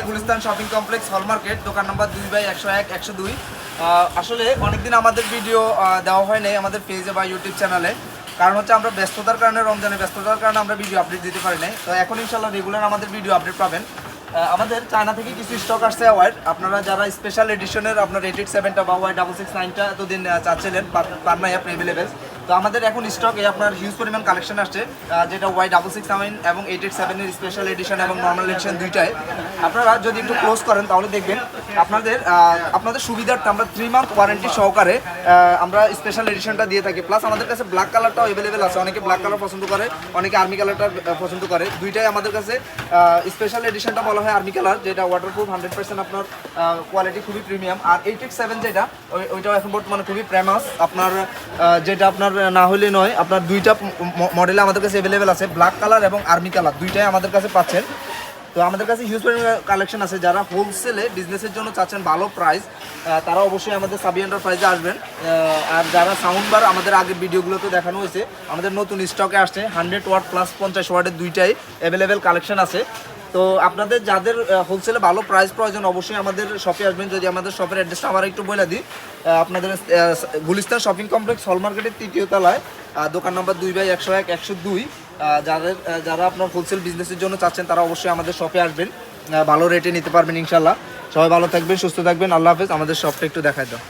Gulistan shopping complex হল market, দোকান number 2/101-102। আসলে অনেকদিন আমাদের ভিডিও দেওয়া হয় নাই আমাদের পেজে বা ইউটিউব চ্যানেলে, কারণ হচ্ছে আমরা ব্যস্ততার কারণে, রমজানের ব্যস্ততার কারণে আমরা ভিডিও আপডেট দিতে পারি নাই। তো এখন ইনশাল্লাহ রেগুলার আমাদের ভিডিও আপডেট পাবেন। আমাদের চায়না থেকে কিছু স্টক আসছে ওয়াইড, আপনারা যারা স্পেশাল এডিশনের আপনার 887টা বা Y669টা এতদিন চাচ্ছিলেন পার নাই আপনি অ্যাভেলেবেল। তো আমাদের এখন স্টকে আপনার হিউজ পরিমাণ কালেকশন আসছে, যেটা Y669 এবং 887 এর স্পেশাল এডিশন এবং নর্মাল এডিশন দুইটাই। আপনারা যদি একটু ক্লোজ করেন তাহলে দেখবেন আপনাদের সুবিধার্থে আমরা 3 মান্থ ওয়ারেন্টি সহকারে আমরা স্পেশাল এডিশনটা দিয়ে থাকি। প্লাস আমাদের কাছে ব্ল্যাক কালারটাও অ্যাভেলেবেল আছে, অনেকে ব্ল্যাক কালার পছন্দ করে, অনেকে আর্মি কালারটা পছন্দ করে। দুইটাই আমাদের কাছে স্পেশাল এডিশনটা বলা হয় আর্মি কালার, যেটা ওয়াটারপ্রুফ 100%, আপনার কোয়ালিটি খুবই প্রিমিয়াম। আর 887 যেটা ওইটাও এখন বর্তমানে খুবই ফেমাস, আপনার যেটা আপনার না হলে নয়, আপনার দুইটা মডেলে আমাদের কাছে অ্যাভেলেবেল আছে, ব্ল্যাক কালার এবং আর্মি কালার দুইটাই আমাদের কাছে পাচ্ছেন। তো আমাদের কাছে হিউজ কালেকশন আছে। যারা হোলসেলে বিজনেসের জন্য চাচ্ছেন ভালো প্রাইস, তারা অবশ্যই আমাদের সাবি এন্টারপ্রাইজে আসবেন। আর যারা সাউন্ড বার আমাদের আগের ভিডিওগুলোতে দেখানো হয়েছে, আমাদের নতুন স্টকে আসছে 100 ওয়াট প্লাস 50 ওয়াটের দুইটাই অ্যাভেলেবেল কালেকশন আছে। তো আপনাদের যাদের হোলসেলে ভালো প্রাইস প্রয়োজন অবশ্যই আমাদের শপে আসবেন। যদি আমাদের শপের অ্যাড্রেসটা আমার একটু বলে দিই, আপনাদের গুলিস্তান শপিং কমপ্লেক্স হল মার্কেটের 3য় তলায়, দোকান নাম্বার 2/101-102। যারা আপনার হোলসেল বিজনেসের জন্য চাচ্ছেন তারা অবশ্যই আমাদের শপে আসবেন, ভালো রেটে নিতে পারবেন ইনশাল্লাহ। সবাই ভালো থাকবেন, সুস্থ থাকবেন, আল্লাহ হাফেজ। আমাদের শপটা একটু দেখাই দাও।